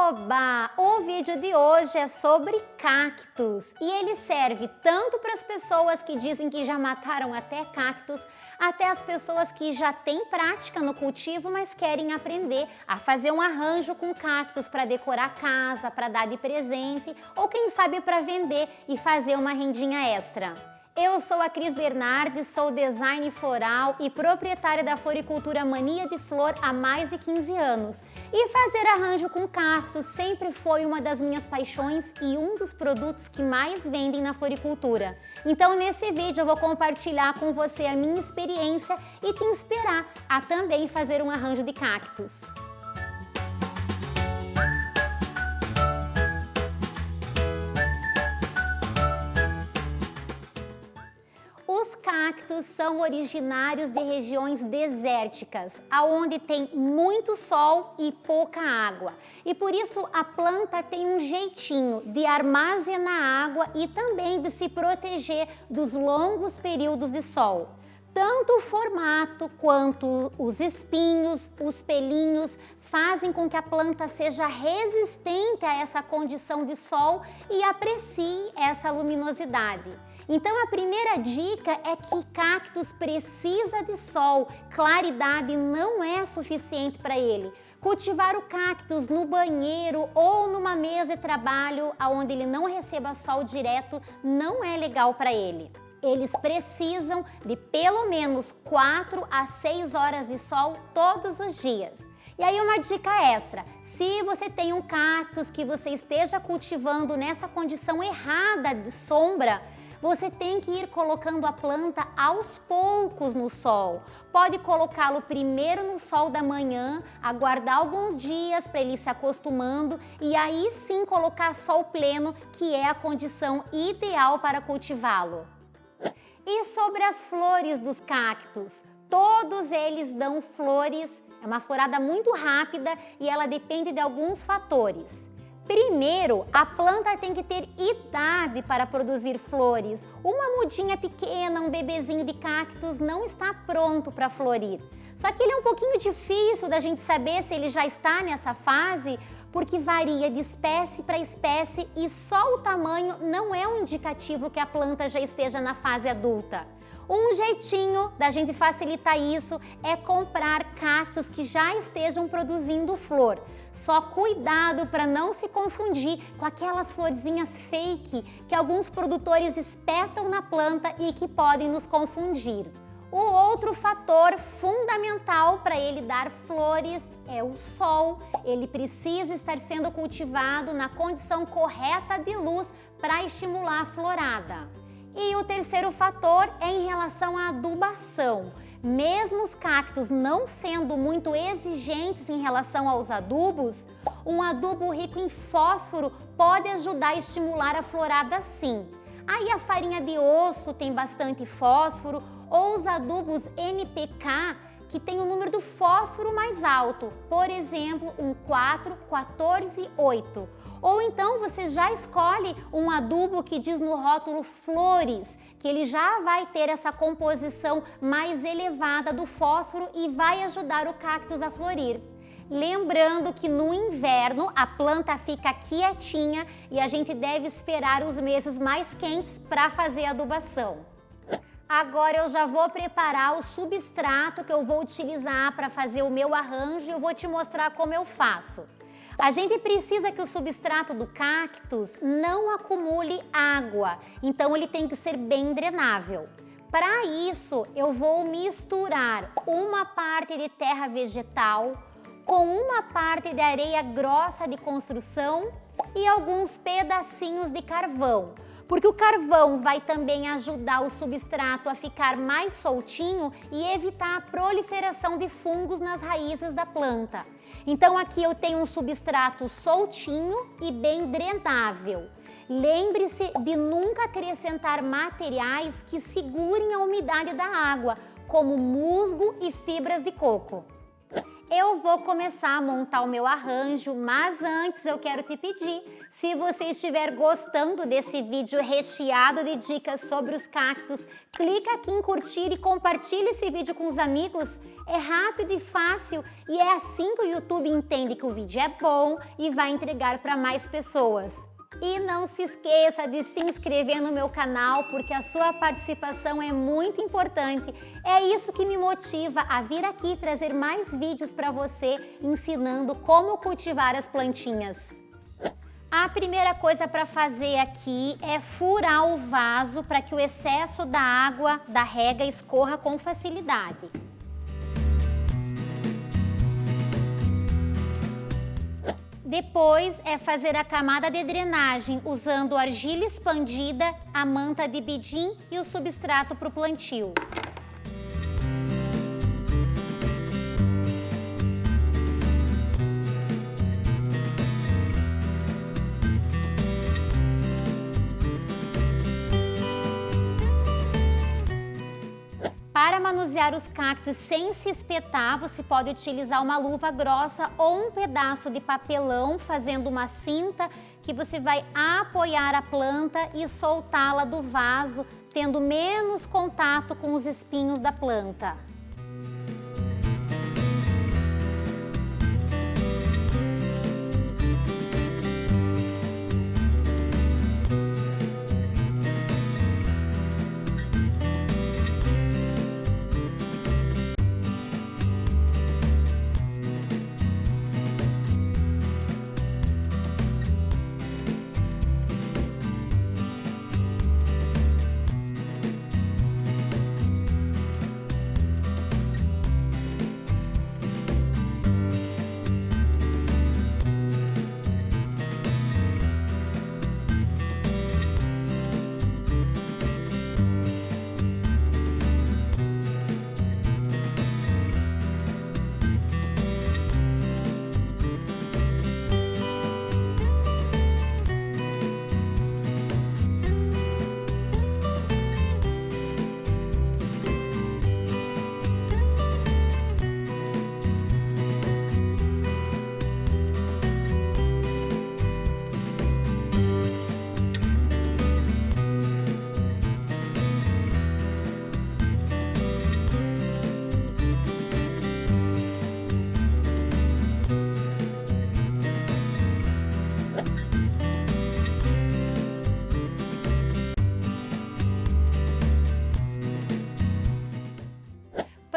Oba! O vídeo de hoje é sobre cactos e ele serve tanto para as pessoas que dizem que já mataram até cactos, até as pessoas que já têm prática no cultivo, mas querem aprender a fazer um arranjo com cactos para decorar a casa, para dar de presente ou quem sabe para vender e fazer uma rendinha extra. Eu sou a Cris Bernardes, sou design floral e proprietária da floricultura Mania de Flor há mais de 15 anos. E fazer arranjo com cactos sempre foi uma das minhas paixões e um dos produtos que mais vendem na floricultura. Então nesse vídeo eu vou compartilhar com você a minha experiência e te inspirar a também fazer um arranjo de cactos. Os cactos são originários de regiões desérticas, onde tem muito sol e pouca água. E por isso a planta tem um jeitinho de armazenar água e também de se proteger dos longos períodos de sol. Tanto o formato quanto os espinhos, os pelinhos, fazem com que a planta seja resistente a essa condição de sol e aprecie essa luminosidade. Então a primeira dica é que cactus precisa de sol, claridade não é suficiente para ele. Cultivar o cactus no banheiro ou numa mesa de trabalho onde ele não receba sol direto não é legal para ele. Eles precisam de pelo menos 4 a 6 horas de sol todos os dias. E aí uma dica extra, se você tem um cactus que você esteja cultivando nessa condição errada de sombra, você tem que ir colocando a planta aos poucos no sol. Pode colocá-lo primeiro no sol da manhã, aguardar alguns dias para ele ir se acostumando e aí sim colocar sol pleno, que é a condição ideal para cultivá-lo. E sobre as flores dos cactos? Todos eles dão flores, é uma florada muito rápida e ela depende de alguns fatores. Primeiro, a planta tem que ter idade para produzir flores. Uma mudinha pequena, um bebezinho de cactus não está pronto para florir. Só que ele é um pouquinho difícil da gente saber se ele já está nessa fase, porque varia de espécie para espécie e só o tamanho não é um indicativo que a planta já esteja na fase adulta. Um jeitinho da gente facilitar isso é comprar cactos que já estejam produzindo flor. Só cuidado para não se confundir com aquelas florzinhas fake que alguns produtores espetam na planta e que podem nos confundir. O outro fator fundamental para ele dar flores é o sol. Ele precisa estar sendo cultivado na condição correta de luz para estimular a florada. E o terceiro fator é em relação à adubação. Mesmo os cactos não sendo muito exigentes em relação aos adubos, um adubo rico em fósforo pode ajudar a estimular a florada sim. Aí a farinha de osso tem bastante fósforo ou os adubos NPK que tem o número do fósforo mais alto, por exemplo, um 4, 14, 8. Ou então você já escolhe um adubo que diz no rótulo flores, que ele já vai ter essa composição mais elevada do fósforo e vai ajudar o cactus a florir. Lembrando que no inverno a planta fica quietinha e a gente deve esperar os meses mais quentes para fazer a adubação. Agora eu já vou preparar o substrato que eu vou utilizar para fazer o meu arranjo e eu vou te mostrar como eu faço. A gente precisa que o substrato do cactus não acumule água, então ele tem que ser bem drenável. Para isso, eu vou misturar uma parte de terra vegetal com uma parte de areia grossa de construção e alguns pedacinhos de carvão. Porque o carvão vai também ajudar o substrato a ficar mais soltinho e evitar a proliferação de fungos nas raízes da planta. Então aqui eu tenho um substrato soltinho e bem drenável. Lembre-se de nunca acrescentar materiais que segurem a umidade da água, como musgo e fibras de coco. Eu vou começar a montar o meu arranjo, mas antes eu quero te pedir, se você estiver gostando desse vídeo recheado de dicas sobre os cactos, clica aqui em curtir e compartilha esse vídeo com os amigos. É rápido e fácil e é assim que o YouTube entende que o vídeo é bom e vai entregar para mais pessoas. E não se esqueça de se inscrever no meu canal, porque a sua participação é muito importante. É isso que me motiva a vir aqui trazer mais vídeos para você, ensinando como cultivar as plantinhas. A primeira coisa para fazer aqui é furar o vaso para que o excesso da água da rega escorra com facilidade. Depois é fazer a camada de drenagem usando argila expandida, a manta de bidim e o substrato para o plantio. Para manusear os cactos sem se espetar, você pode utilizar uma luva grossa ou um pedaço de papelão, fazendo uma cinta que você vai apoiar a planta e soltá-la do vaso, tendo menos contato com os espinhos da planta.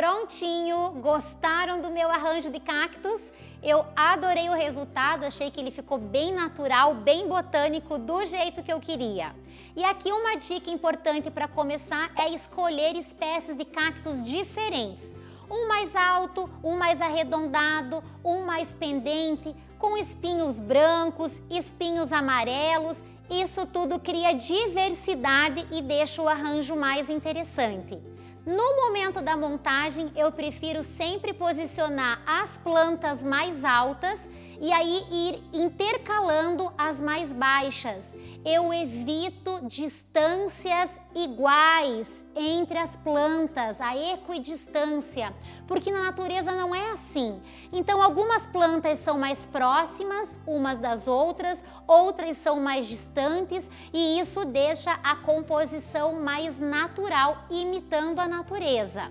Prontinho! Gostaram do meu arranjo de cactos? Eu adorei o resultado, achei que ele ficou bem natural, bem botânico, do jeito que eu queria. E aqui uma dica importante para começar é escolher espécies de cactos diferentes. Um mais alto, um mais arredondado, um mais pendente, com espinhos brancos, espinhos amarelos. Isso tudo cria diversidade e deixa o arranjo mais interessante. No momento da montagem, eu prefiro sempre posicionar as plantas mais altas e aí ir intercalando as mais baixas. Eu evito distâncias iguais entre as plantas, a equidistância, porque na natureza não é assim. Então, algumas plantas são mais próximas umas das outras, outras são mais distantes e isso deixa a composição mais natural, imitando a natureza.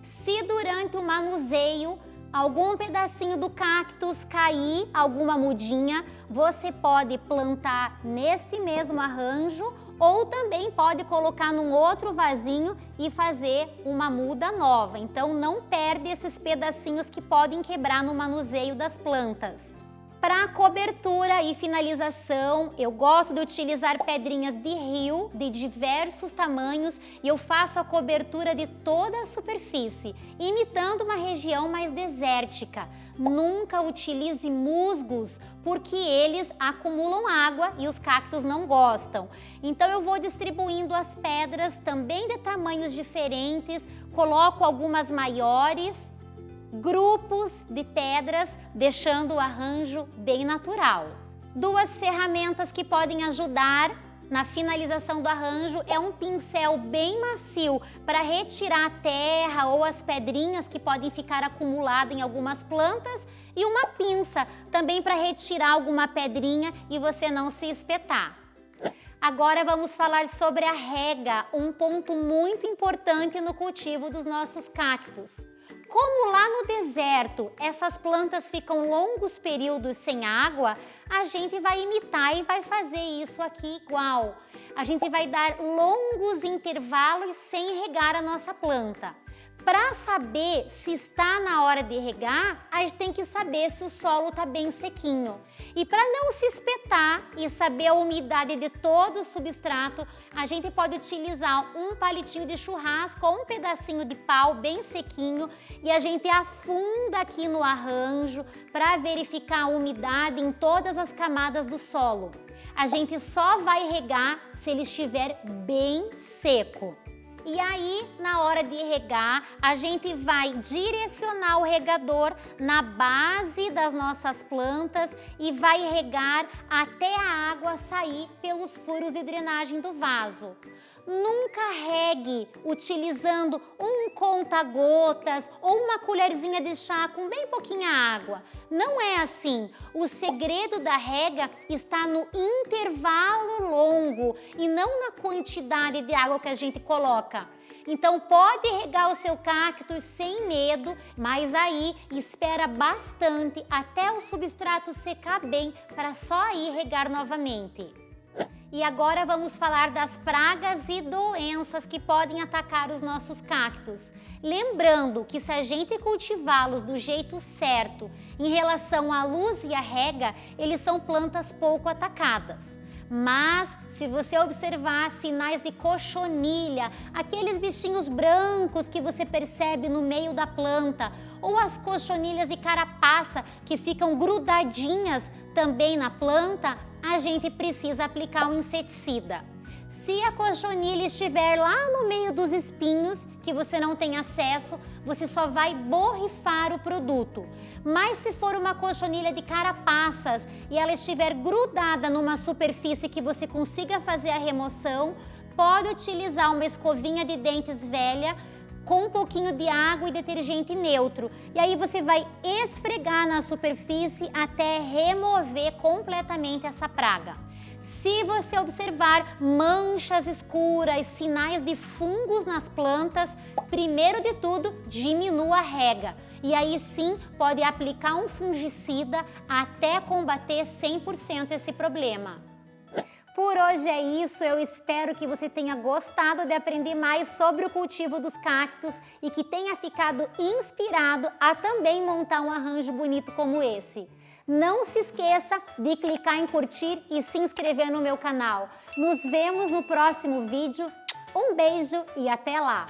Se durante o manuseio algum pedacinho do cactus cair, alguma mudinha, você pode plantar neste mesmo arranjo ou também pode colocar num outro vasinho e fazer uma muda nova. Então não perde esses pedacinhos que podem quebrar no manuseio das plantas. Para cobertura e finalização, eu gosto de utilizar pedrinhas de rio de diversos tamanhos e eu faço a cobertura de toda a superfície, imitando uma região mais desértica. Nunca utilize musgos, porque eles acumulam água e os cactos não gostam. Então eu vou distribuindo as pedras também de tamanhos diferentes, coloco algumas maiores, grupos de pedras, deixando o arranjo bem natural. Duas ferramentas que podem ajudar na finalização do arranjo é um pincel bem macio para retirar a terra ou as pedrinhas que podem ficar acumuladas em algumas plantas e uma pinça também para retirar alguma pedrinha e você não se espetar. Agora vamos falar sobre a rega, um ponto muito importante no cultivo dos nossos cactos. Como lá no deserto essas plantas ficam longos períodos sem água, a gente vai imitar e vai fazer isso aqui igual. A gente vai dar longos intervalos sem regar a nossa planta. Para saber se está na hora de regar, a gente tem que saber se o solo está bem sequinho. E para não se espetar e saber a umidade de todo o substrato, a gente pode utilizar um palitinho de churrasco ou um pedacinho de pau bem sequinho e a gente afunda aqui no arranjo para verificar a umidade em todas as camadas do solo. A gente só vai regar se ele estiver bem seco. E aí, na hora de regar, a gente vai direcionar o regador na base das nossas plantas e vai regar até a água sair pelos furos de drenagem do vaso. Nunca regue utilizando um conta-gotas ou uma colherzinha de chá com bem pouquinha água. Não é assim. O segredo da rega está no intervalo longo e não na quantidade de água que a gente coloca. Então pode regar o seu cactus sem medo, mas aí espera bastante até o substrato secar bem para só aí regar novamente. E agora vamos falar das pragas e doenças que podem atacar os nossos cactos. Lembrando que se a gente cultivá-los do jeito certo, em relação à luz e à rega, eles são plantas pouco atacadas. Mas se você observar sinais de cochonilha, aqueles bichinhos brancos que você percebe no meio da planta, ou as cochonilhas de carapaça que ficam grudadinhas também na planta, a gente precisa aplicar um inseticida. Se a cochonilha estiver lá no meio dos espinhos, que você não tem acesso, você só vai borrifar o produto. Mas se for uma cochonilha de carapaças e ela estiver grudada numa superfície que você consiga fazer a remoção, pode utilizar uma escovinha de dentes velha com um pouquinho de água e detergente neutro. E aí você vai esfregar na superfície até remover completamente essa praga. Se você observar manchas escuras, sinais de fungos nas plantas, primeiro de tudo, diminua a rega. E aí sim, pode aplicar um fungicida até combater 100% esse problema. Por hoje é isso, eu espero que você tenha gostado de aprender mais sobre o cultivo dos cactos e que tenha ficado inspirado a também montar um arranjo bonito como esse. Não se esqueça de clicar em curtir e se inscrever no meu canal. Nos vemos no próximo vídeo. Um beijo e até lá!